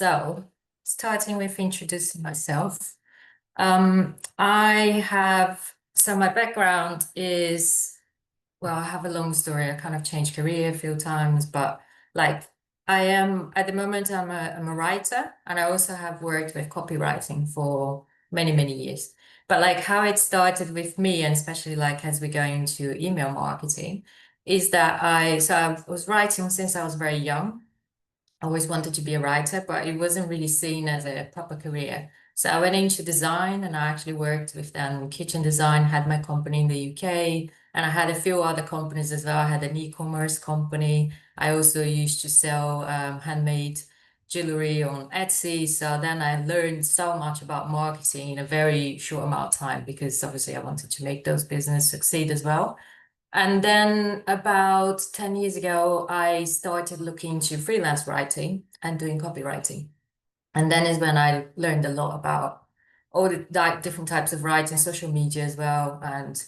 So, starting with introducing myself, I my background is, well, I have a long story. I kind of changed career a few times, but like at the moment, I'm a writer, and I also have worked with copywriting for many, many years. But like how it started with me, and especially like as we go into email marketing, is that I was writing since I was very young. I always wanted to be a writer, but it wasn't really seen as a proper career. So I went into design and I actually worked with kitchen design, had my company in the UK, and I had a few other companies as well. I had an e-commerce company. I also used to sell handmade jewelry on Etsy. So then I learned so much about marketing in a very short amount of time because obviously I wanted to make those business succeed as well. And then about 10 years ago, I started looking into freelance writing and doing copywriting. And then is when I learned a lot about all the different types of writing, social media as well, and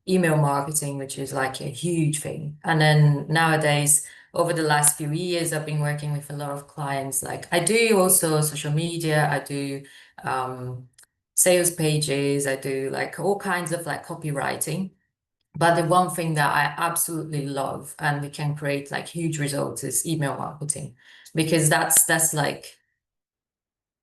email marketing, which is like a huge thing. And then nowadays, over the last few years, I've been working with a lot of clients. Like I do also social media, I do um, sales pages, I do like all kinds of like copywriting. But the one thing that I absolutely love and we can create like huge results is email marketing because that's like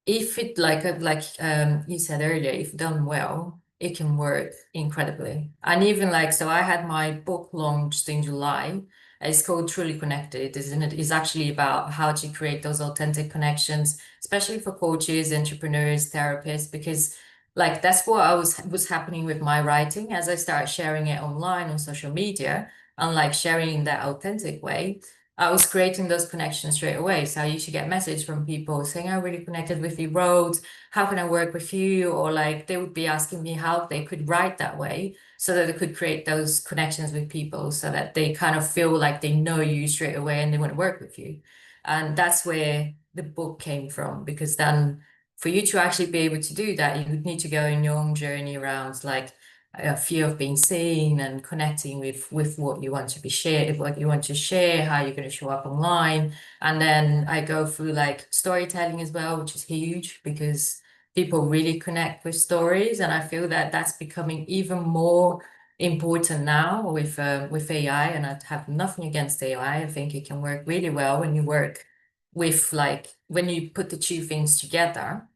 if it like you said earlier, if done well, it can work incredibly. And even like so I had my book launched in July. It's called Truly Connected, isn't it? It's actually about how to create those authentic connections, especially for coaches, entrepreneurs, therapists, because like that's what I was happening with my writing as I started sharing it online on social media and like sharing in that authentic way. I was creating those connections straight away. So I used to get messages from people saying, I really connected with you, wrote, how can I work with you? Or like they would be asking me how they could write that way so that they could create those connections with people so that they kind of feel like they know you straight away and they want to work with you. And that's where the book came from, because then for you to actually be able to do that, you would need to go in your own journey around like a fear of being seen and connecting with what you want to be shared, what you want to share, how you're going to show up online. And then I go through like storytelling as well, which is huge because people really connect with stories, and I feel that that's becoming even more important now with AI. And I have nothing against AI. I think it can work really well when you work with like when you put the two things together,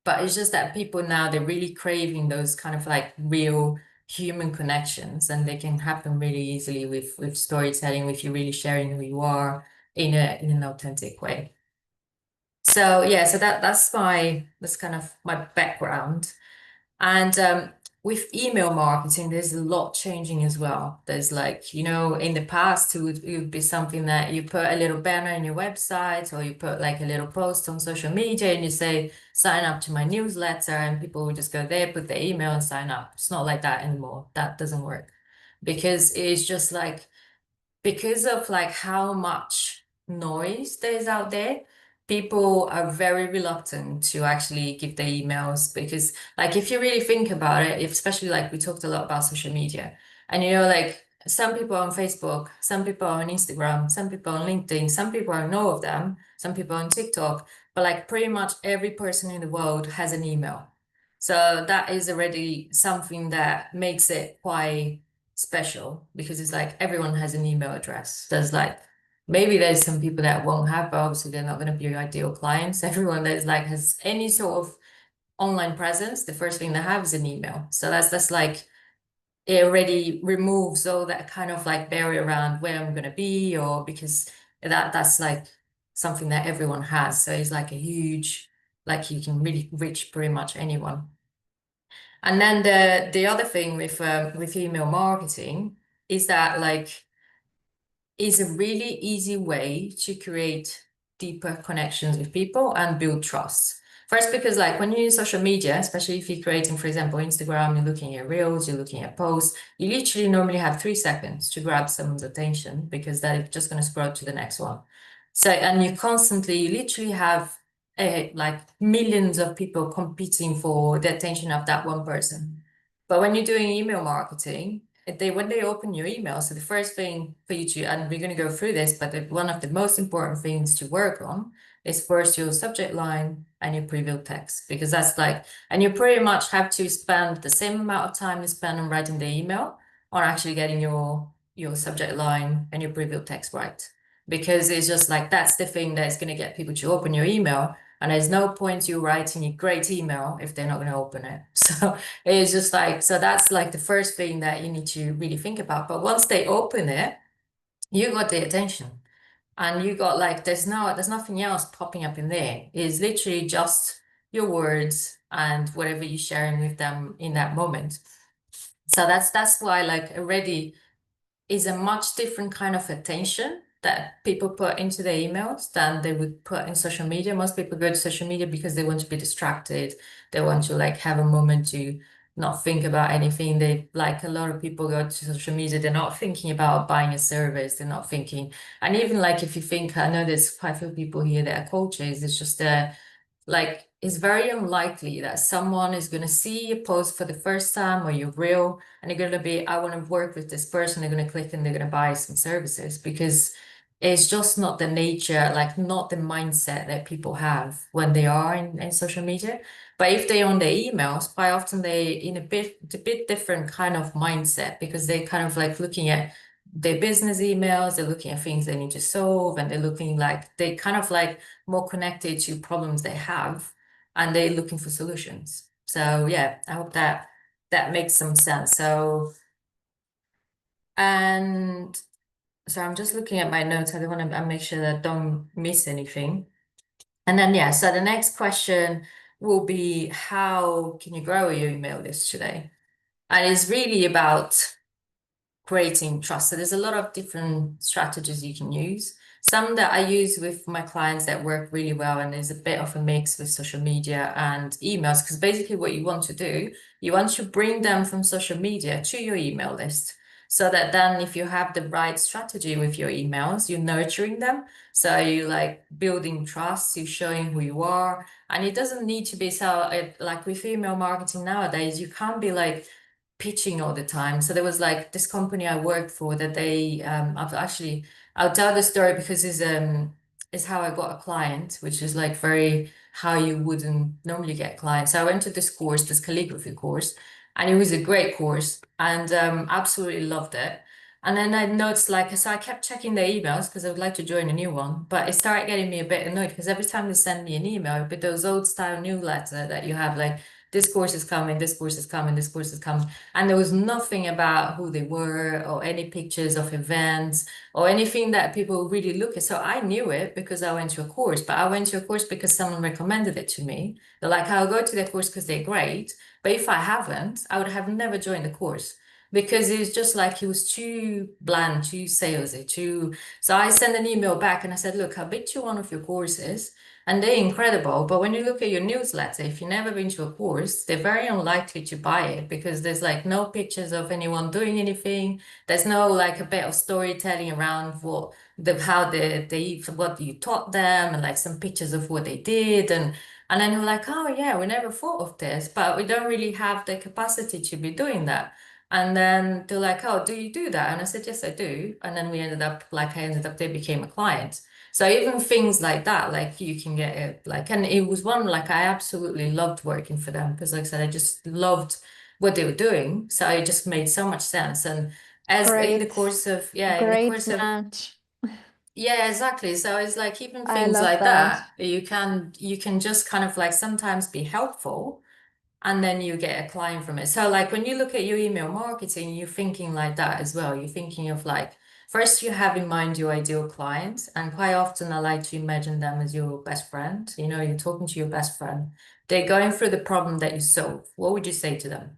but it's just that people now they're really craving those kind of like real human connections, and they can happen really easily with storytelling, with you really sharing who you are in an authentic way. So yeah, so that's kind of my background. And with email marketing, there's a lot changing as well. There's like, in the past, it would be something that you put a little banner in your website, or you put like a little post on social media and you say, sign up to my newsletter, and people would just go there, put their email and sign up. It's not like that anymore. That doesn't work because it's just like because of like how much noise there is out there, people are very reluctant to actually give their emails because like if you really think about it, especially like we talked a lot about social media, and like some people are on Facebook, some people are on Instagram, some people on LinkedIn, some people I know of them, some people on TikTok, but like pretty much every person in the world has an email. So that is already something that makes it quite special because it's like everyone has an email address. There's like maybe there's some people that won't have, but obviously they're not going to be your ideal clients. Everyone that is like has any sort of online presence, the first thing they have is an email. So that's like it already removes all that kind of like barrier around where I'm going to be, or because that's like something that everyone has. So it's like a huge, like you can really reach pretty much anyone. And then the other thing with email marketing is that like is a really easy way to create deeper connections with people and build trust. First, because like when you use social media, especially if you're creating, for example, Instagram, you're looking at reels, you're looking at posts, you literally normally have 3 seconds to grab someone's attention because they're just going to scroll to the next one. So, and you literally have like millions of people competing for the attention of that one person. But when you're doing email marketing, when they open your email, so the first thing for you to, and we're going to go through this, but one of the most important things to work on is first your subject line and your preview text, because that's like, and you pretty much have to spend the same amount of time you spend on writing the email on actually getting your subject line and your preview text right. Because it's just like that's the thing that's going to get people to open your email. And there's no point you writing a great email if they're not going to open it. So it's just like, so that's like the first thing that you need to really think about. But once they open it, you got the attention. And you got like, there's nothing else popping up in there. It's literally just your words and whatever you're sharing with them in that moment. So that's why like already is a much different kind of attention that people put into their emails than they would put in social media. Most people go to social media because they want to be distracted. They want to like have a moment to not think about anything. They like a lot of people go to social media, they're not thinking about buying a service, they're not thinking. And even like if you think, I know there's quite a few people here that are coaches, it's just like it's very unlikely that someone is going to see your post for the first time or your reel and they're going to be, I want to work with this person. They're going to click and they're going to buy some services because it's just not the nature, like not the mindset that people have when they are in social media. But if they're on their emails, quite often they in a bit different kind of mindset because they're kind of like looking at their business emails, they're looking at things they need to solve, and they're looking like they kind of like more connected to problems they have and they're looking for solutions. So yeah, I hope that that makes some sense. So, and so I'm just looking at my notes. I don't want to make sure that I don't miss anything. And then, yeah, so the next question will be how can you grow your email list today? And it's really about creating trust. So there's a lot of different strategies you can use. Some that I use with my clients that work really well, and there's a bit of a mix with social media and emails, because basically what you want to do, you want to bring them from social media to your email list. So that then if you have the right strategy with your emails, you're nurturing them. So you like building trust, you're showing who you are. And it doesn't need to be so like with email marketing nowadays, you can't be like pitching all the time. So there was like this company I worked for that they I'll tell the story because is how I got a client, which is like very how you wouldn't normally get clients. So I went to this course, this calligraphy course, and it was a great course and absolutely loved it. And then I noticed like so I kept checking their emails because I would like to join a new one, but it started getting me a bit annoyed because every time they send me an email, but those old style newsletter that you have like this course is coming, this course is coming, this course is coming. And there was nothing about who they were or any pictures of events or anything that people really look at. So I knew it because I went to a course, but I went to a course because someone recommended it to me. They're like, I'll go to the course because they're great. But if I haven't, I would have never joined the course because it was just like it was too bland, too salesy, too. So I sent an email back and I said, look, I've been to one of your courses and they're incredible. But when you look at your newsletter, if you've never been to a course, they're very unlikely to buy it because there's like no pictures of anyone doing anything. There's no like a bit of storytelling around what the how they what you taught them and like some pictures of what they did and then you're like, oh yeah, we never thought of this, but we don't really have the capacity to be doing that. And then they're like, oh, do you do that? And I said, yes, I do. And then they became a client. So even things like that, like you can get it, like, and it was one like I absolutely loved working for them because, like I said, I just loved what they were doing. So it just made so much sense. And as in the Great, course of, yeah, in the great course of, match. yeah, exactly. So it's like even I things love like that. that, you can just kind of like sometimes be helpful and then you get a client from it. So like when you look at your email marketing, you're thinking like that as well. You're thinking of like, first you have in mind your ideal client. And quite often I like to imagine them as your best friend. You know, you're talking to your best friend. They're going through the problem that you solve. What would you say to them?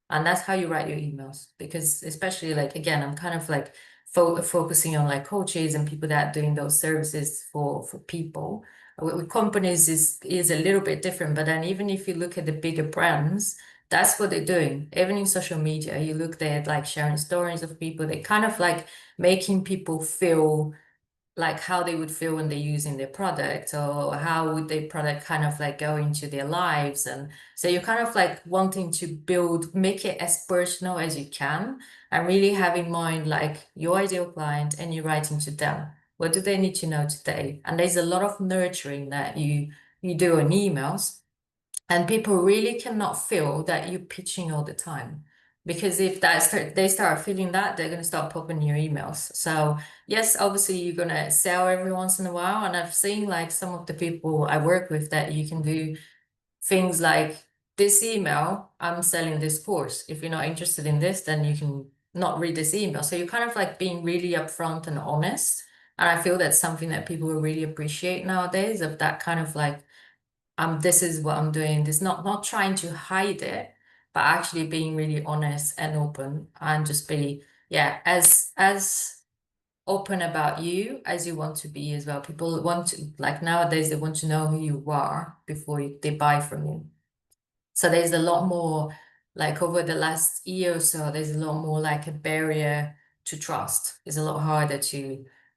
And that's how you write your emails. Because especially like, again, I'm kind of like focusing on like coaches and people that are doing those services for people with companies is a little bit different, but then even if you look at the bigger brands, that's what they're doing. Even in social media, you look there like sharing stories of people, they kind of like making people feel like how they would feel when they're using their product or how would their product kind of like go into their lives. And so you're kind of like wanting to make it as personal as you can and really have in mind like your ideal client and you're writing to them. What do they need to know today? And there's a lot of nurturing that you do in emails, and people really cannot feel that you're pitching all the time. Because if they start feeling that, they're going to start popping your emails. So yes, obviously you're going to sell every once in a while. And I've seen like some of the people I work with that you can do things like, this email, I'm selling this course. If you're not interested in this, then you can not read this email. So you're kind of like being really upfront and honest. And I feel that's something that people will really appreciate nowadays, of that kind of like, this is what I'm doing. This not trying to hide it, but actually being really honest and open, and just be, yeah, as open about you as you want to be as well. People want to, like nowadays, they want to know who you are before they buy from you. So there's a lot more, like over the last year or so, there's a lot more like a barrier to trust. It's a lot harder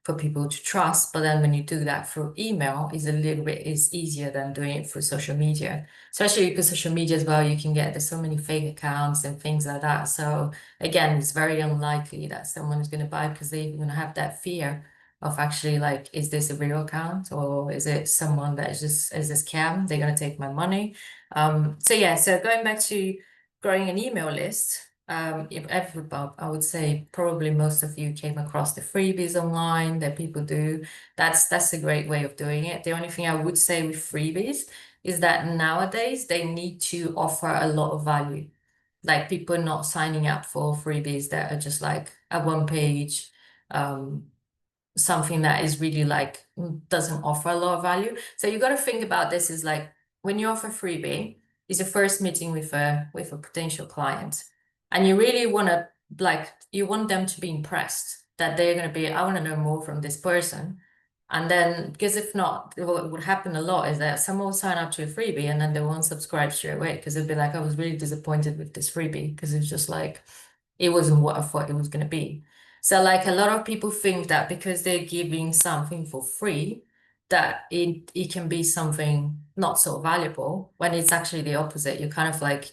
for people to trust. But then when you do that through email, it's a little bit is easier than doing it through social media. Especially because social media as well, you can get, there's so many fake accounts and things like that. So again, it's very unlikely that someone is going to buy, because they're going to have that fear of actually like, is this a real account, or is it someone that is a scam? They're going to take my money. So yeah, so going back to growing an email list, if everybody, I would say probably most of you came across the freebies online that people do. That's a great way of doing it. The only thing I would say with freebies is that nowadays they need to offer a lot of value. Like people are not signing up for freebies that are just like a one page, um, something that is really like doesn't offer a lot of value. So you got to think about this is like, when you offer freebie, is your first meeting with a potential client, and you really want to, like, you want them to be impressed, that they're going to be, I want to know more from this person. And then, because if not, what would happen a lot is that someone will sign up to a freebie and then they won't subscribe straight away, because they'll be like, I was really disappointed with this freebie, because it's just like, it wasn't what I thought it was going to be. So like a lot of people think that because they're giving something for free, that it can be something not so valuable, when it's actually the opposite. You're kind of like,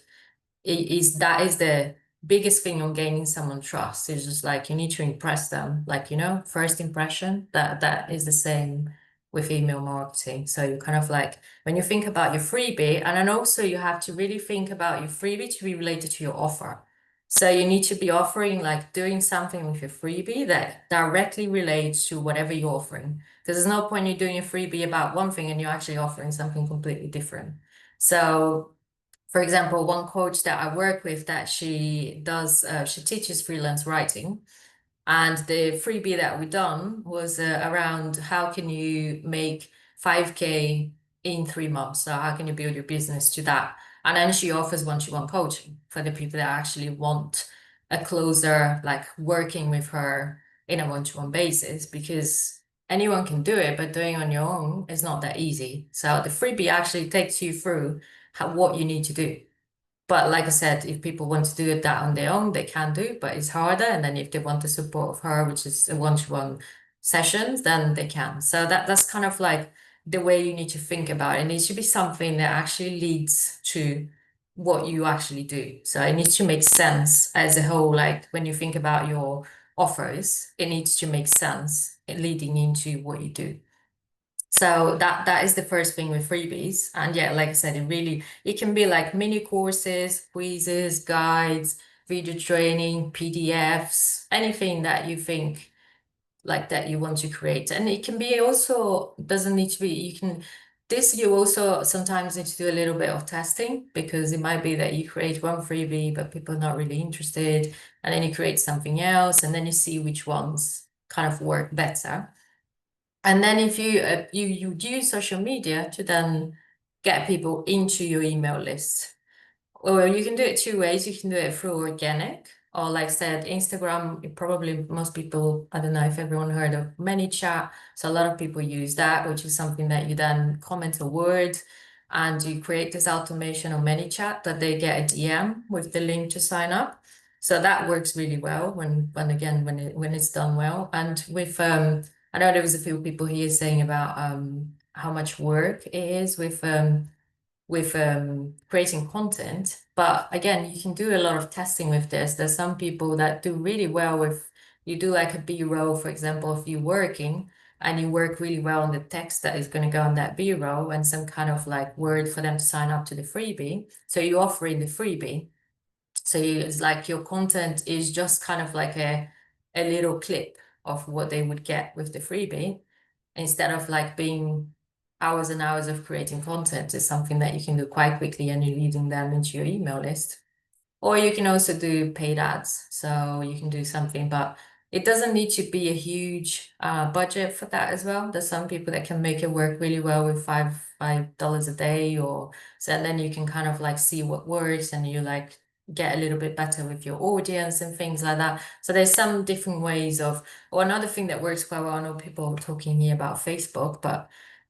that is the biggest thing on gaining someone trust, is just like you need to impress them, like, first impression. That is the same with email marketing. So you kind of like, when you think about your freebie, and then also you have to really think about your freebie to be related to your offer. So you need to be offering, like doing something with your freebie that directly relates to whatever you're offering, because there's no point you doing a freebie about one thing and you're actually offering something completely different. So for example, one coach that I work with, that she teaches freelance writing. And the freebie that we done was around, how can you make 5K in 3 months? So how can you build your business to that? And then she offers one-to-one coaching for the people that actually want a closer, like working with her in a one-to-one basis, because anyone can do it, but doing it on your own is not that easy. So the freebie actually takes you through what you need to do. But like I said, if people want to do it that on their own, they can do, but it's harder. And then if they want the support of her, which is a one-to-one sessions, then they can. So that's kind of like the way you need to think about it. And it should be something that actually leads to what you actually do. So it needs to make sense as a whole. Like when you think about your offers, it needs to make sense leading into what you do. So that is the first thing with freebies. And yeah, like I said, it can be like mini courses, quizzes, guides, video training, PDFs, anything that you think like that you want to create. And it can be also, doesn't need to be, you also sometimes need to do a little bit of testing, because it might be that you create one freebie, but people are not really interested. And then you create something else, and then you see which ones kind of work better. And then if you use social media to then get people into your email list. Well, you can do it two ways. You can do it through organic, or like I said, Instagram. Probably most people, I don't know if everyone heard of ManyChat. So a lot of people use that, which is something that you then comment a word, and you create this automation on ManyChat that they get a DM with the link to sign up. So that works really well when it's done well. And with I know there was a few people here saying about how much work it is with creating content. But again, you can do a lot of testing with this. There's some people that do really well with, you do like a B-roll, for example, of you working, and you work really well on the text that is going to go on that B-roll and some kind of like word for them to sign up to the freebie. So you offer in the freebie. So it's like your content is just kind of like a little clip of what they would get with the freebie, instead of like being hours and hours of creating content. Is something that you can do quite quickly and you're leading them into your email list. Or you can also do paid ads. So you can do something, but it doesn't need to be a huge budget for that as well. There's some people that can make it work really well with $5 a day, or so, and then you can kind of like see what works and you like get a little bit better with your audience and things like that. So there's some different ways of, or another thing that works quite well. I know people are talking here about Facebook, but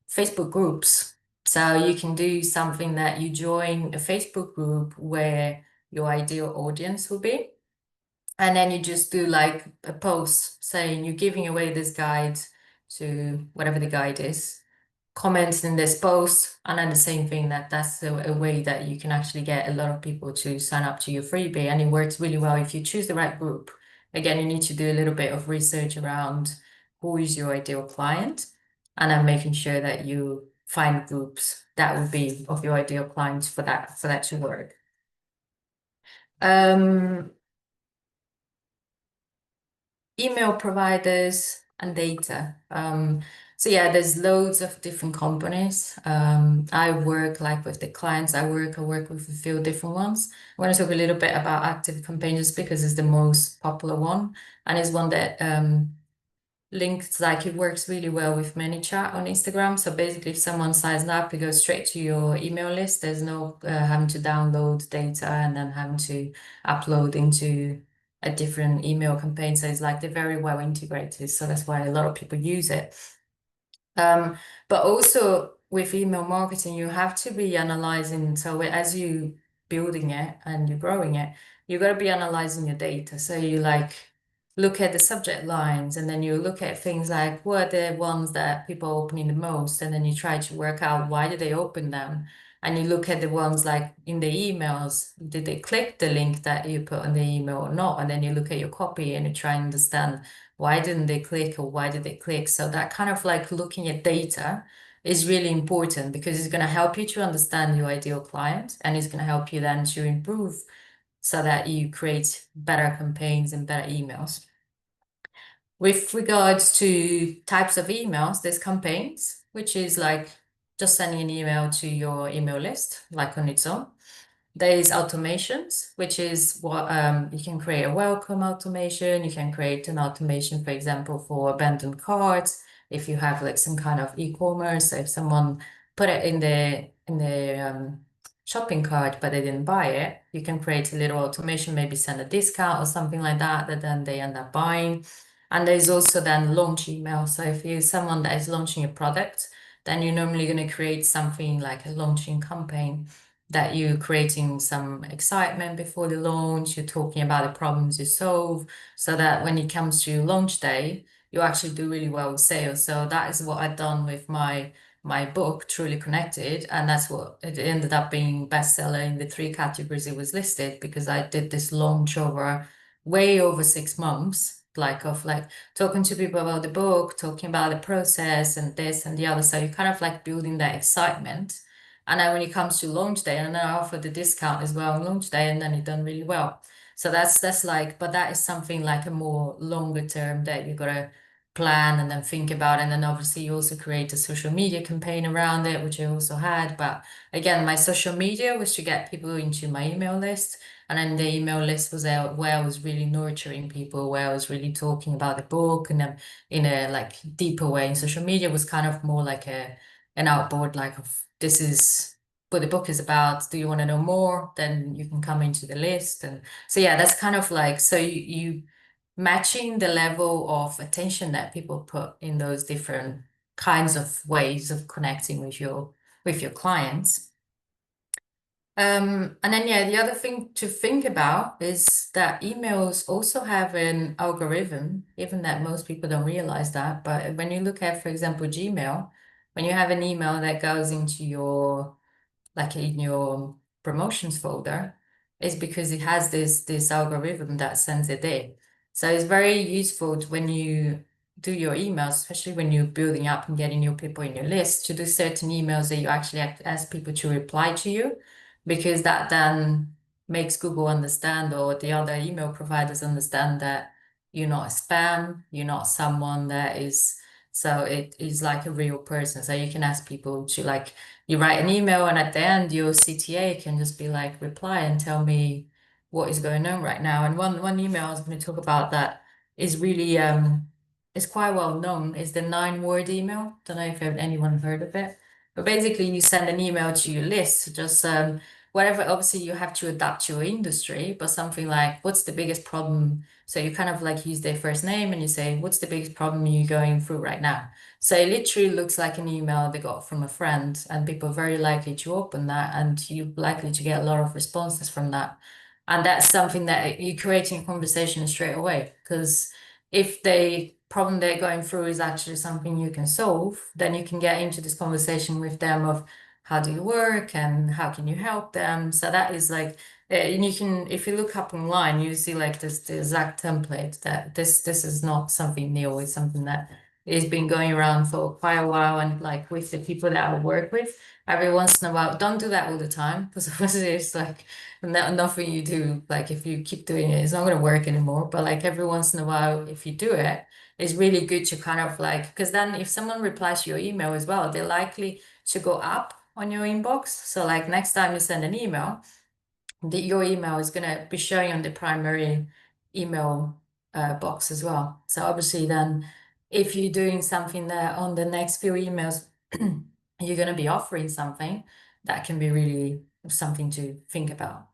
Facebook groups. So you can do something that you join a Facebook group where your ideal audience will be. And then you just do like a post saying you're giving away this guide to whatever the guide is, comments in this post, and then the same thing, that's a way that you can actually get a lot of people to sign up to your freebie. And it works really well if you choose the right group. Again, you need to do a little bit of research around who is your ideal client, and then making sure that you find groups that would be of your ideal clients for that to work. Um, Email providers and data. So yeah, there's loads of different companies. I work like with the clients I work with a few different ones. I want to talk a little bit about Active Campaigns because it's the most popular one and it's one that linked, like it works really well with ManyChat on Instagram. So basically, if someone signs up, it goes straight to your email list. There's no having to download data and then having to upload into a different email campaign. So it's like they're very well integrated. So that's why a lot of people use it. But also with email marketing, you have to be analyzing. So as you building it and you're growing it, you got to be analyzing your data. So you like look at the subject lines and then you look at things like what are the ones that people are opening the most, and then you try to work out why did they open them. And you look at the ones like in the emails, did they click the link that you put in the email or not? And then you look at your copy and you try and understand why didn't they click or why did they click? So that kind of like looking at data is really important because it's going to help you to understand your ideal client, and it's going to help you then to improve so that you create better campaigns and better emails. With regards to types of emails, there's campaigns, which is like just sending an email to your email list, like on its own. There is automations, which is what you can create a welcome automation. You can create an automation, for example, for abandoned carts. If you have like some kind of e-commerce, so if someone put it in the shopping cart but they didn't buy it, you can create a little automation, maybe send a discount or something like that, that then they end up buying. And there's also then launch email. So if you're someone that is launching a product, then you're normally going to create something like a launching campaign, that you're creating some excitement before the launch, you're talking about the problems you solve, so that when it comes to launch day, you actually do really well with sales. So that is what I've done with my book, Truly Connected, and that's what it ended up being bestseller in the 3 categories it was listed, because I did this launch over way over 6 months, like of like talking to people about the book, talking about the process and this and the other. So you're kind of like building that excitement. And then when it comes to launch day, and then I offered the discount as well on launch day, and then it done really well. So that's like, but that is something like a more longer term that you gotta plan and then think about. And then obviously you also create a social media campaign around it, which I also had. But again, my social media was to get people into my email list. And then the email list was out where I was really nurturing people, where I was really talking about the book and then in a like deeper way. And social media was kind of more like an outboard, like of this is what the book is about. Do you want to know more? Then you can come into the list. And so yeah, that's kind of like, so you matching the level of attention that people put in those different kinds of ways of connecting with your clients. And then yeah, the other thing to think about is that emails also have an algorithm, even that most people don't realize that. But when you look at, for example, Gmail, when you have an email that goes into your, like in your promotions folder, it's because it has this algorithm that sends it there. So it's very useful when you do your emails, especially when you're building up and getting new people in your list, to do certain emails that you actually ask people to reply to you, because that then makes Google understand, or the other email providers understand, that you're not a spam, you're not someone that is, so it is like a real person. So you can ask people to, like, you write an email and at the end your CTA can just be like, reply and tell me what is going on right now. And one email I was going to talk about that is really it's quite well known, is the 9-word email. Don't know if anyone heard of it. But basically you send an email to your list, just whatever, obviously you have to adapt to your industry, but something like, what's the biggest problem? So you kind of like use their first name and you say, what's the biggest problem you're going through right now? So it literally looks like an email they got from a friend, and people are very likely to open that, and you're likely to get a lot of responses from that. And that's something that you're creating a conversation straight away, because if the problem they're going through is actually something you can solve, then you can get into this conversation with them of how do you work and how can you help them. So that is like, and you can, if you look up online, you see like this the exact template, that this is not something new, it's something that has been going around for quite a while. And like with the people that I work with, every once in a while, don't do that all the time, because obviously it's like nothing you do, like if you keep doing it, it's not going to work anymore. But like every once in a while, if you do it, it's really good to kind of like, because then if someone replies to your email as well, they're likely to go up on your inbox. So like next time you send an email, your email is going to be showing on the primary email box as well. So obviously then if you're doing something there on the next few emails, you're going to be offering something that can be really something to think about.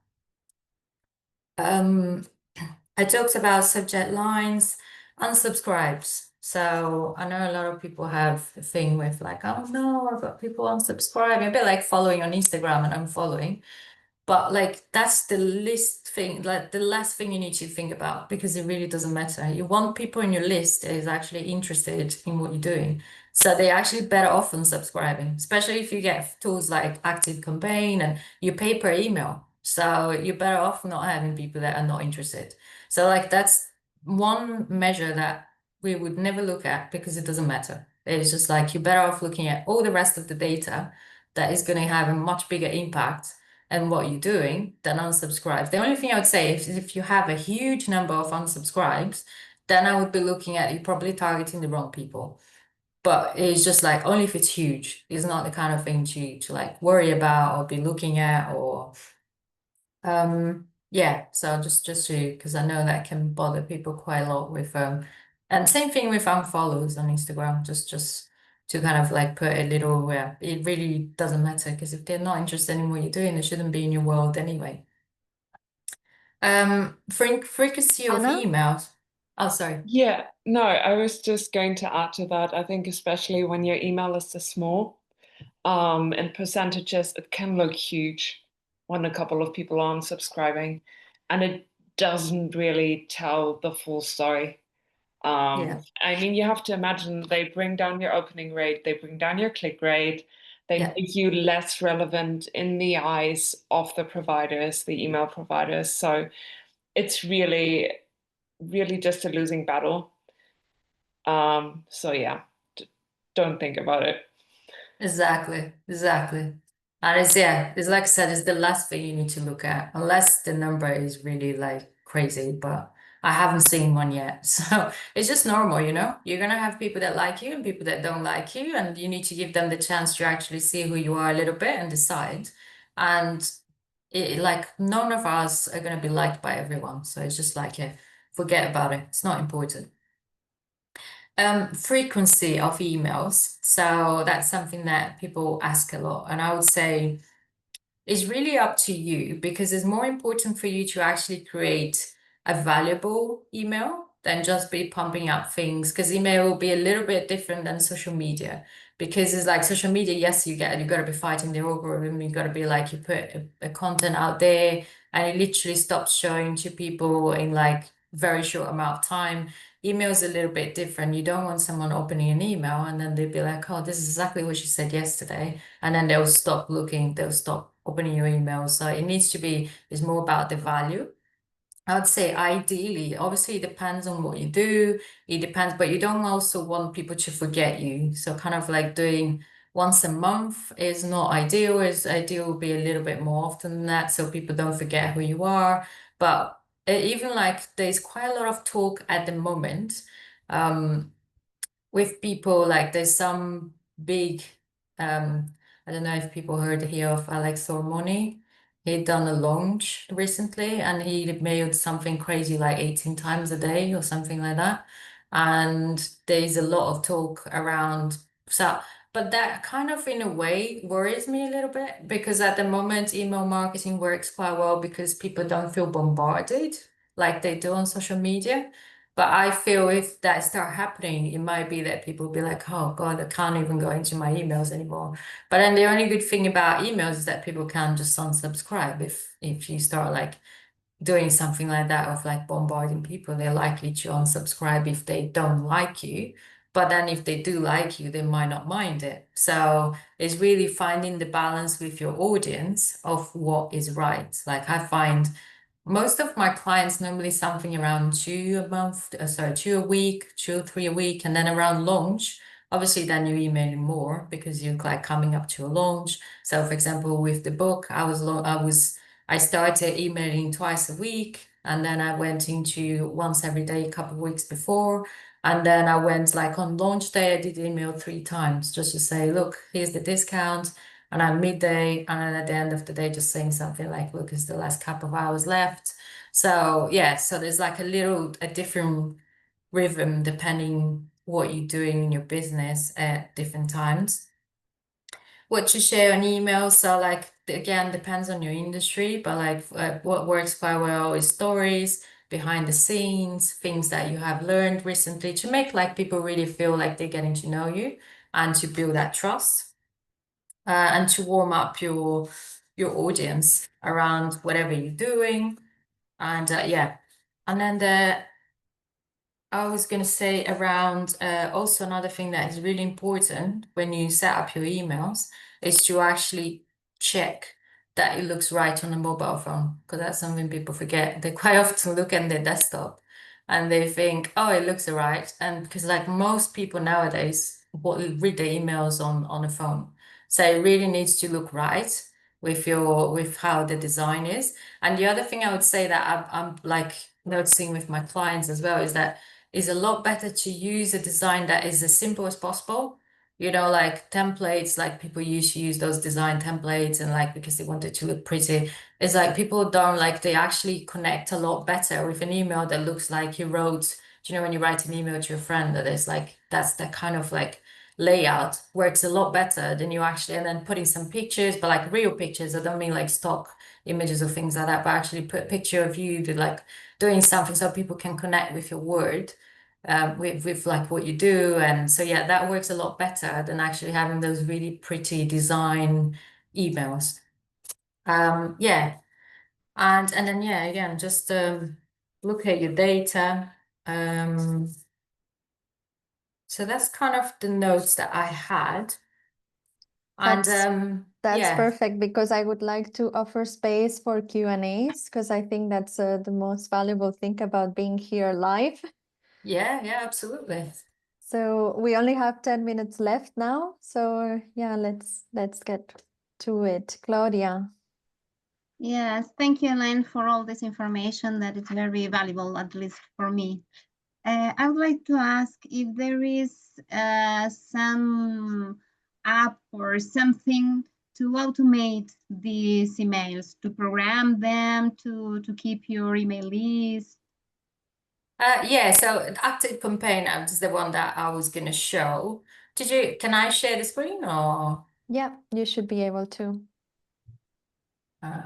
I talked about subject lines, unsubscribes. So I know a lot of people have a thing with like, oh no, I've got people unsubscribing, a bit like following on Instagram and unfollowing. But like that's the least thing, like the last thing you need to think about, because it really doesn't matter. You want people in your list that is actually interested in what you're doing. So they're actually better off on subscribing, especially if you get tools like Active Campaign and you pay per email. So you're better off not having people that are not interested. So like that's one measure that we would never look at, because it doesn't matter. It's just like you're better off looking at all the rest of the data that is going to have a much bigger impact and what you're doing than unsubscribes. The only thing I would say is if you have a huge number of unsubscribes, then I would be looking at you probably targeting the wrong people. But it's just like only if it's huge. It's not the kind of thing to like worry about or be looking at, or yeah. So just to, because I know that can bother people quite a lot with and same thing with unfollows on Instagram, just to kind of like put a little where it really doesn't matter, because if they're not interested in what you're doing, they shouldn't be in your world anyway. Frequency of Anna? emails. Oh, sorry. Yeah, no, I was just going to add to that. I think especially when your email list is small, in percentages, it can look huge when a couple of people are unsubscribing, and it doesn't really tell the full story. Yeah, I mean, you have to imagine they bring down your opening rate, they bring down your click rate, they yeah, make you less relevant in the eyes of the providers, the email providers. So it's really just a losing battle. So yeah, don't think about it. exactly. And it's, yeah, it's like I said, it's the last thing you need to look at, unless the number is really like crazy, but I haven't seen one yet. So it's just normal, you know? You're gonna have people that like you and people that don't like you, and you need to give them the chance to actually see who you are a little bit and decide. And like none of us are gonna be liked by everyone. So it's just like, yeah, forget about it. It's not important. Frequency of emails. So that's something that people ask a lot. And I would say it's really up to you, because it's more important for you to actually create a valuable email than just be pumping out things, because email will be a little bit different than social media, because it's like social media, yes, you got to be fighting the algorithm, you got to be like, you put a content out there and it literally stops showing to people in like very short amount of time. Email is a little bit different. You don't want someone opening an email and then they'd be like, oh, this is exactly what she said yesterday, and then they'll stop looking, they'll stop opening your email. So it needs to be, it's more about the value. I would say ideally, obviously it depends on what you do. It depends, but you don't also want people to forget you. So kind of like doing once a month is not ideal. Is ideal would be a little bit more often than that, so people don't forget who you are. But even like there's quite a lot of talk at the moment. Um, with people like there's some big I don't know if people heard here of Alex Hormoni. He'd done a launch recently and he mailed something crazy like 18 times a day or something like that. And there's a lot of talk around so but that kind of in a way worries me a little bit because at the moment email marketing works quite well because people don't feel bombarded like they do on social media. But I feel if that start happening, it might be that people will be like, oh God, I can't even go into my emails anymore. But then the only good thing about emails is that people can just unsubscribe if you start like doing something like that of like bombarding people, they're likely to unsubscribe if they don't like you. But then if they do like you, they might not mind it. So it's really finding the balance with your audience of what is right. Like I find most of my clients normally something around two a month, sorry, two a week, two or three a week, and then around launch. Obviously, then you're emailing more because you're like coming up to a launch. So, for example, with the book, I started emailing twice a week, and then I went into once every day a couple of weeks before. And then I went like on launch day, I did email 3 times just to say, look, here's the discount. And at midday, and then at the end of the day, just saying something like, look, it's the last couple of hours left. So yeah, so there's like a different rhythm depending what you're doing in your business at different times what you share on email. So like again, depends on your industry, but like what works quite well is stories, behind the scenes, things that you have learned recently to make like people really feel like they're getting to know you and to build that trust and to warm up your audience around whatever you're doing. And yeah, and then I was going to say around also another thing that is really important when you set up your emails is to actually check that it looks right on a mobile phone because that's something people forget. They quite often look at their desktop and they think, oh, it looks all right. And because like most people nowadays read their emails on a phone. So it really needs to look right with how the design is. And the other thing I would say that I'm like noticing with my clients as well is a lot better to use a design that is as simple as possible. You know, like templates, like people used to use those design templates and like because they wanted to look pretty. It's like people don't like they actually connect a lot better with an email that looks like you wrote, do you know when you write an email to your friend that is like that's the kind of like layout works a lot better than you actually and then putting some pictures, but like real pictures. I don't mean like stock images or things like that, but actually put a picture of you that like doing something so people can connect with your word with like what you do. And so yeah, that works a lot better than actually having those really pretty design emails. Yeah. And then yeah, again, just look at your data. Um, so that's kind of the notes that I had. And That's that's yeah, perfect because I would like to offer space for Q&As because I think that's the most valuable thing about being here live. yeah, absolutely. So we only have 10 minutes left now. So yeah, let's get to it. Claudia. Yes, thank you, Elaine, for all this information that is very valuable, at least for me. I would like to ask if there is some app or something to automate these emails, to program them, to keep your email list. Yeah, so active campaign app is the one that I was gonna show. Can I share the screen or? Yeah, you should be able to. Uh,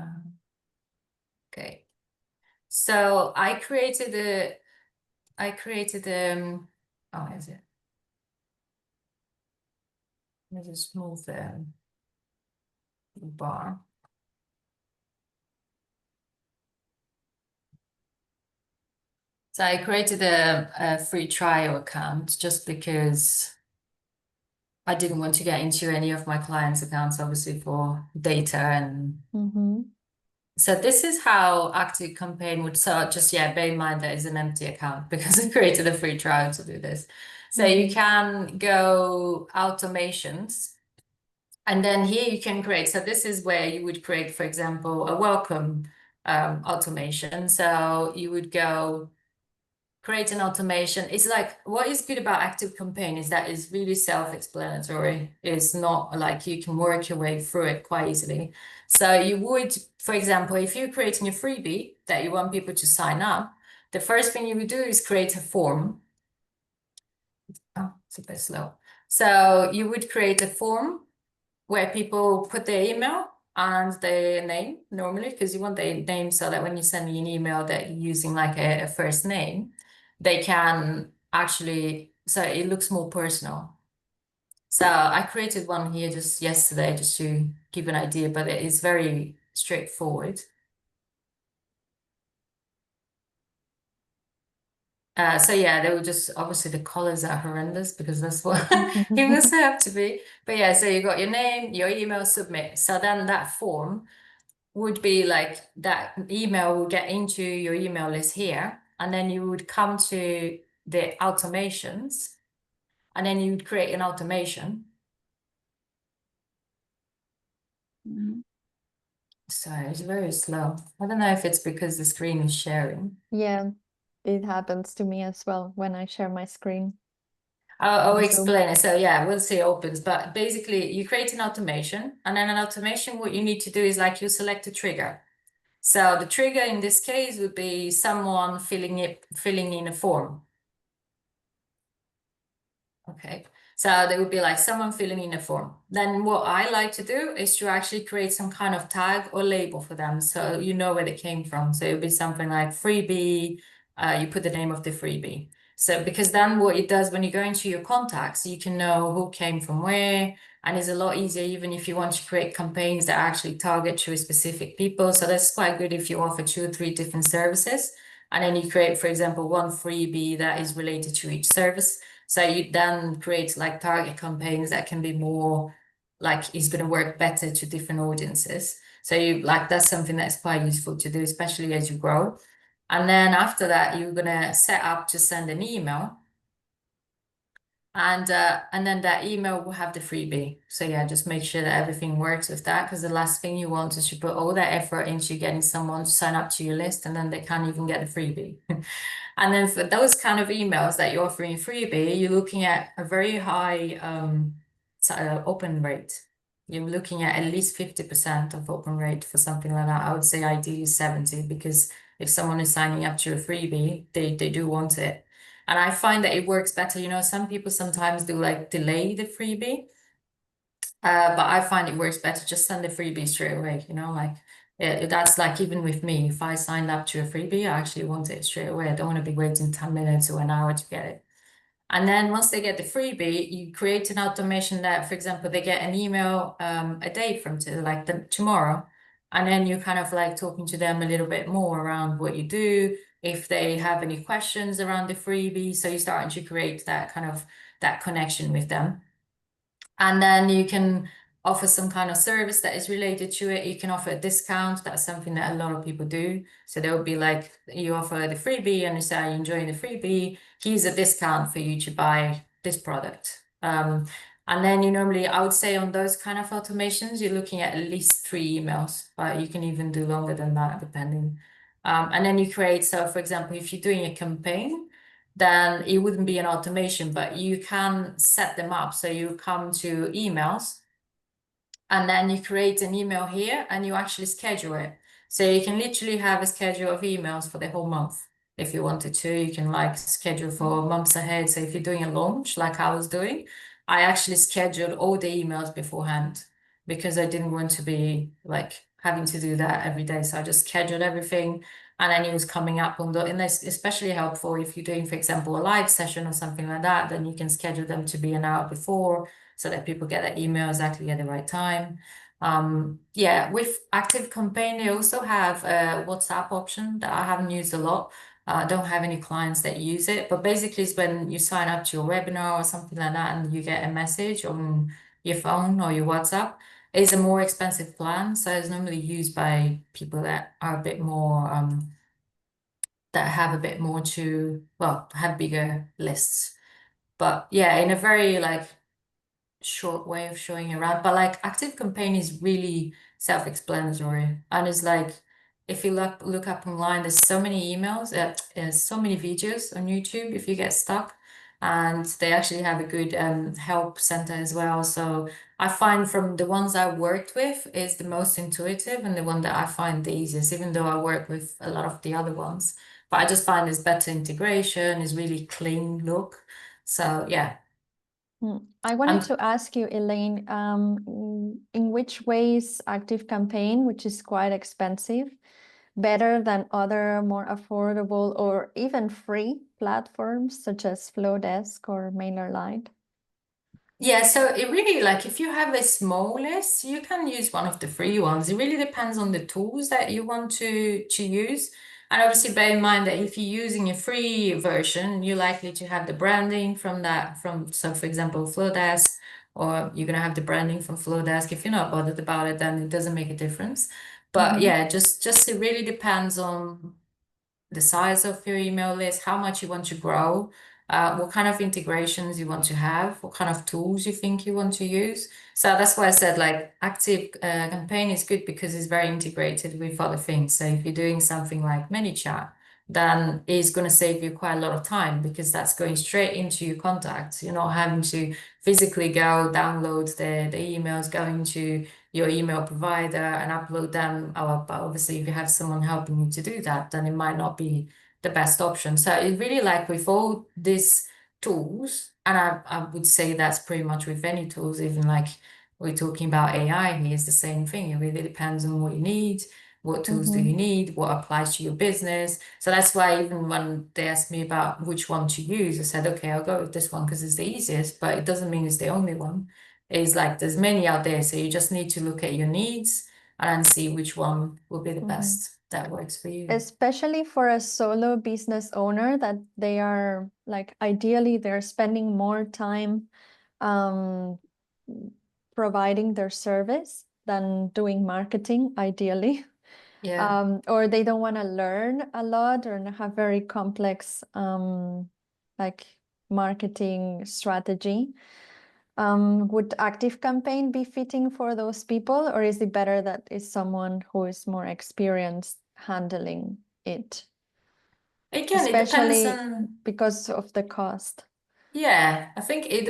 okay. So oh, is it? Let me just move the bar. So I created a free trial account just because I didn't want to get into any of my clients' accounts, obviously for data and Mm-hmm. So this is how Active Campaign would, so just, yeah, bear in mind that is an empty account because I created a free trial to do this. So you can go automations, and then here you can create. So this is where you would create, for example, a welcome automation. So you would go create an automation. It's like, what is good about Active Campaign is that it's really self-explanatory. It's not like you can work your way through it quite easily. So you would, for example, if you're creating a freebie that you want people to sign up, the first thing you would do is create a form. Oh, it's a bit slow. So you would create a form where people put their email and their name normally, because you want their name so that when you send me an email that you're using like a first name, they can actually, so it looks more personal. So I created one here just yesterday just to give an idea, but it is very straightforward. So yeah, they were just, obviously the colors are horrendous because that's what it must have to be. But yeah, so you got your name, your email, submit. So then that form would be like that email will get into your email list here, and then you would come to the automations, and then you would create an automation. Mhm. Sorry, it's very slow. I don't know if it's because the screen is sharing. Yeah, it happens to me as well when I share my screen. I'll on Zoom. explain it. So yeah, we'll see it opens, but basically you create an automation, and then an automation, what you need to do is like you select a trigger. So the trigger in this case would be someone filling in a form. Okay, so there would be like someone filling in a form. Then what I like to do is to actually create some kind of tag or label for them, so you know where they came from. So it would be something like freebie, you put the name of the freebie. So because then what it does when you go into your contacts, you can know who came from where, and it's a lot easier even if you want to create campaigns that actually target to specific people. So that's quite good if you offer 2 or 3 different services, and then you create, for example, one freebie that is related to each service. So you then create like target campaigns that can be more like is going to work better to different audiences. So you like that's something that's quite useful to do, especially as you grow. And then after that, you're gonna set up to send an email. And then that email will have the freebie. So yeah, just make sure that everything works with that, because the last thing you want is to put all that effort into getting someone to sign up to your list and then they can't even get the freebie. And then for those kind of emails that you're offering freebie, you're looking at a very high open rate. You're looking at least 50% of open rate for something like that. I would say ideally 70, because if someone is signing up to a freebie, they do want it. And I find that it works better. You know, some people sometimes do like delay the freebie. But I find it works better just send the freebie straight away, you know, like that's like even with me, if I signed up to a freebie, I actually want it straight away. I don't want to be waiting 10 minutes or an hour to get it. And then once they get the freebie, you create an automation that, for example, they get an email a day from tomorrow. And then you're kind of like talking to them a little bit more around what you do, if they have any questions around the freebie. So you're starting to create that kind of that connection with them. And then you can offer some kind of service that is related to it. You can offer a discount. That's something that a lot of people do. So there would be like, you offer the freebie and you say, you're enjoying the freebie, here's a discount for you to buy this product. And then you normally, I would say on those kind of automations, you're looking at least 3 emails, but you can even do longer than that, depending. And then you create, so for example, if you're doing a campaign, then it wouldn't be an automation, but you can set them up. So you come to emails, and then you create an email here and you actually schedule it. So you can literally have a schedule of emails for the whole month. If you wanted to, you can like schedule for months ahead. So if you're doing a launch like I was doing, I actually scheduled all the emails beforehand because I didn't want to be like having to do that every day. So I just scheduled everything, and then it was coming up on and that's especially helpful if you're doing, for example, a live session or something like that, then you can schedule them to be an hour before so that people get that email exactly at the right time. Yeah, with Active Campaign, they also have a WhatsApp option that I haven't used a lot. I don't have any clients that use it, but basically it's when you sign up to your webinar or something like that and you get a message on your phone or your WhatsApp, is a more expensive plan. So it's normally used by people that are a bit more that have a bit more to, well, have bigger lists. But yeah, in a very like short way of showing around. But like Active Campaign is really self-explanatory, and it's like if you look up online, there's so many emails, there's so many videos on YouTube if you get stuck, and they actually have a good help center as well. So I find from the ones I worked with is the most intuitive and the one that I find the easiest, even though I work with a lot of the other ones. But I just find there's better integration, is really clean look. So yeah. I wanted And to ask you, Elaine, in which ways Active Campaign, which is quite expensive, better than other more affordable or even free platforms such as Flowdesk or MailerLite? yeah, so it really like if you have a small list, you can use one of the free ones. It really depends on the tools that you want to use. And obviously bear in mind that if you're using a free version, you're likely to have the branding from that so for example, Flowdesk, or you're gonna have the branding from Flowdesk. If you're not bothered about it, then it doesn't make a difference. But yeah, just it really depends on the size of your email list, how much you want to grow, what kind of integrations you want to have, what kind of tools you think you want to use. So that's why I said like Active Campaign is good because it's very integrated with other things. So if you're doing something like ManyChat, then it's going to save you quite a lot of time because that's going straight into your contacts. You're not having to physically go download the emails, going to your email provider and upload them. But obviously, if you have someone helping you to do that, then it might not be the best option. So it really like with all these tools, and I would say that's pretty much with any tools, even like we're talking about AI here, is the same thing. It really depends on what you need. What tools do you need? What applies to your business? So that's why even when they asked me about which one to use, I said, okay, I'll go with this one because it's the easiest, but it doesn't mean it's the only one. It's like there's many out there, so you just need to look at your needs and see which one will be the best that works for you. Especially for a solo business owner that they are like ideally they're spending more time providing their service than doing marketing, ideally. Yeah. Or they don't want to learn a lot or have very complex like marketing strategy. Would Active Campaign be fitting for those people, or is it better that is someone who is more experienced handling it, Again, it depends especially on. because of the cost? Yeah, I think it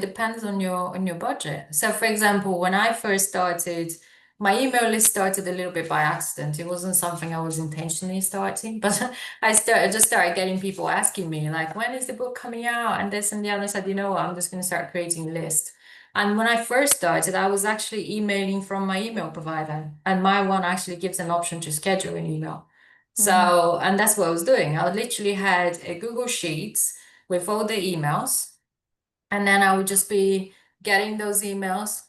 depends on your budget. So for example, when I first started, my email list started a little bit by accident. It wasn't something I was intentionally starting, but I just started getting people asking me like, when is the book coming out? And this and the other. I said, you know what, I'm just gonna start creating a list. And when I first started, I was actually emailing from my email provider, and my one actually gives an option to schedule an email. So, and that's what I was doing. I literally had a Google Sheets with all the emails, and then I would just be getting those emails.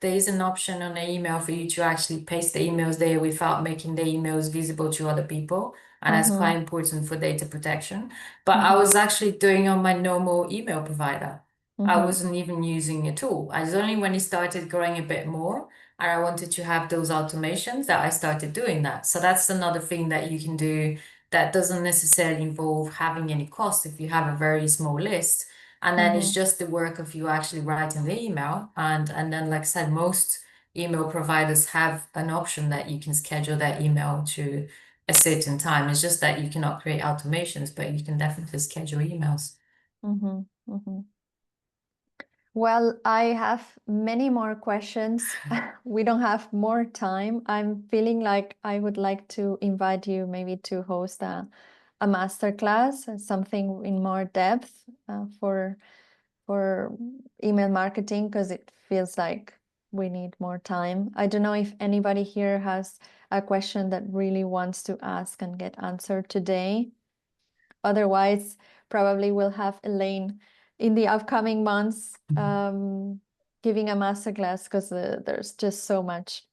There's an option on the email for you to actually paste the emails there without making the emails visible to other people, and that's quite important for data protection. But I was actually doing on my normal email provider. I wasn't even using a tool. I was only when it started growing a bit more and I wanted to have those automations that I started doing that. So that's another thing that you can do that doesn't necessarily involve having any cost if you have a very small list. And then it's just the work of you actually writing the email. And then, like I said, most email providers have an option that you can schedule that email to a certain time. It's just that you cannot create automations, but you can definitely schedule emails. Well, I have many more questions. We don't have more time. I'm feeling like I would like to invite you maybe to host a masterclass, something in more depth for email marketing, because it feels like we need more time. I don't know if anybody here has a question that really wants to ask and get answered today. Otherwise, probably we'll have Elaine in the upcoming months giving a masterclass because there's just so much.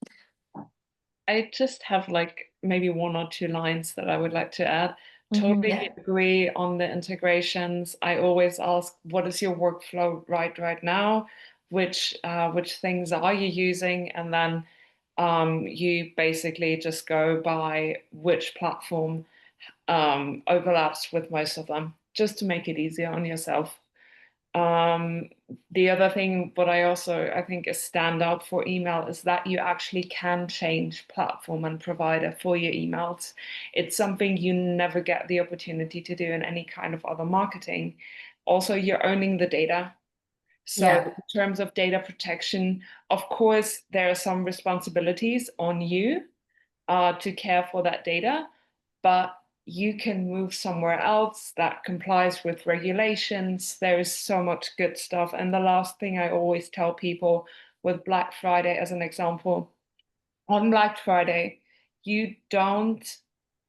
I just have like maybe one or two lines that I would like to add. Totally agree on the integrations. I always ask, what is your workflow right now? which things are you using, and then you basically just go by which platform overlaps with most of them, just to make it easier on yourself. The other thing, what I think is standout for email is that you actually can change platform and provider for your emails. It's something you never get the opportunity to do in any kind of other marketing. Also, you're owning the data. So Yeah. in terms of data protection, of course, there are some responsibilities on you to care for that data, but you can move somewhere else that complies with regulations. There is so much good stuff. And the last thing I always tell people with Black Friday as an example, on Black Friday, you don't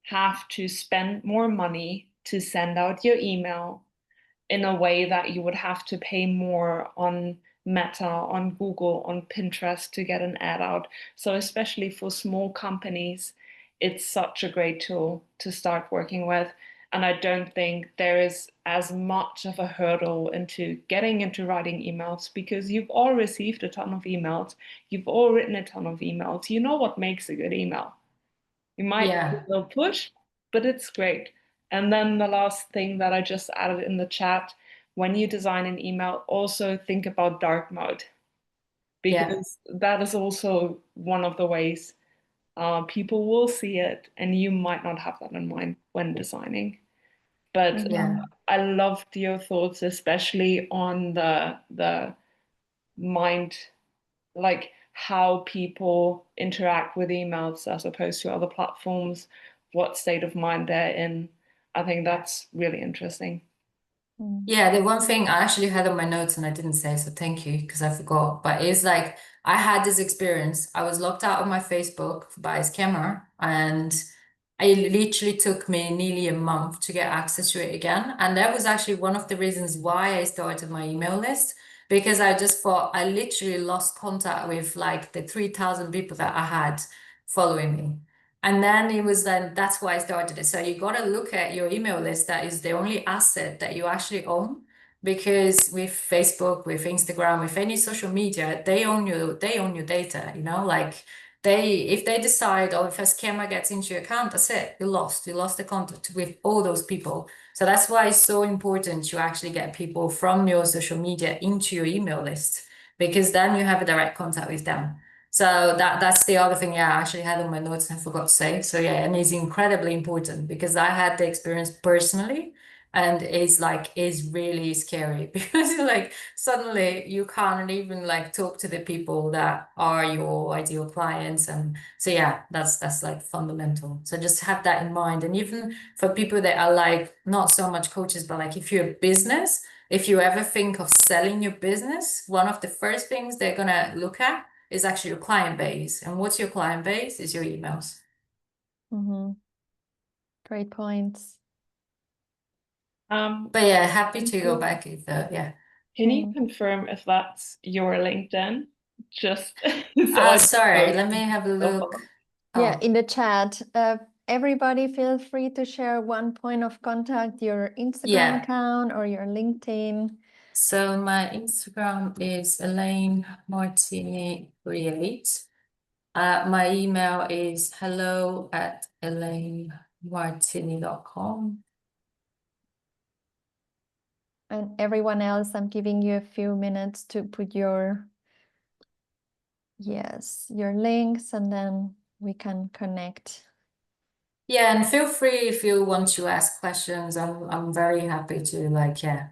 have to spend more money to send out your email in a way that you would have to pay more on Meta, on Google, on Pinterest to get an ad out. So especially for small companies, it's such a great tool to start working with. And I don't think there is as much of a hurdle into getting into writing emails, because you've all received a ton of emails. You've all written a ton of emails. You know what makes a good email. You might need Yeah. a little push, but it's great. And then the last thing that I just added in the chat, when you design an email, also think about dark mode, Yeah. because that is also one of the ways people will see it, and you might not have that in mind when designing. But Yeah. I loved your thoughts, especially on the mind, like how people interact with emails as opposed to other platforms, what state of mind they're in. I think that's really interesting. Yeah, the one thing I actually had on my notes and I didn't say, so thank you because I forgot. But it's like I had this experience. I was locked out of my Facebook by a scammer, and it literally took me nearly a month to get access to it again. And that was actually one of the reasons why I started my email list, because I just thought I literally lost contact with like the 3,000 people that I had following me. And then it was then that's why I started it. So you got to look at your email list. That is the only asset that you actually own, because with Facebook, with Instagram, with any social media, they own your data, like if they decide, or if a scammer gets into your account, that's it. You lost the contact with all those people. So that's why it's so important to actually get people from your social media into your email list, because then you have a direct contact with them. So that's the other thing, yeah, I actually had on my notes and I forgot to say. So yeah, and it's incredibly important because I had the experience personally, and is really scary because like suddenly you can't even like talk to the people that are your ideal clients. And so yeah, that's like fundamental. So just have that in mind. And even for people that are like not so much coaches, but like if you're a business, if you ever think of selling your business, one of the first things they're gonna look at is actually your client base. And what's your client base? Is your emails. Great points. But yeah, happy to go back if yeah. Can you confirm if that's your LinkedIn? Just Sorry, let me have a look. Yeah, Oh, in the chat. Everybody feel free to share one point of contact, your Instagram yeah. account or your LinkedIn. So my Instagram is Elaine Martini 38. My email is hello@elainemartini.com. And everyone else, I'm giving you a few minutes to put your links, and then we can connect. Yeah, and feel free if you want to ask questions. I'm very happy to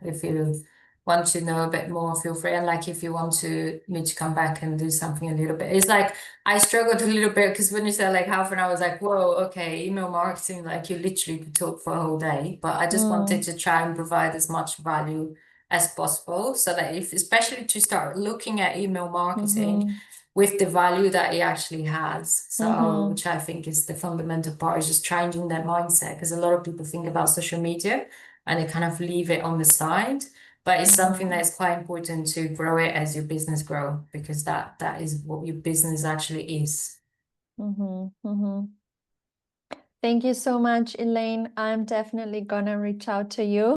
if you want to know a bit more, feel free. And like if you want me to come back and do something a little bit. It's like I struggled a little bit because when you said like half an hour, I was like, whoa, okay, email marketing, like you literally could talk for a whole day. But I just wanted to try and provide as much value as possible so that especially to start looking at email marketing with the value that it actually has. So, which I think is the fundamental part, is just changing their mindset, because a lot of people think about social media and they kind of leave it on the side. But it's something that is quite important to grow it as your business grow, because that is what your business actually is. Thank you so much, Elaine. I'm definitely gonna reach out to you.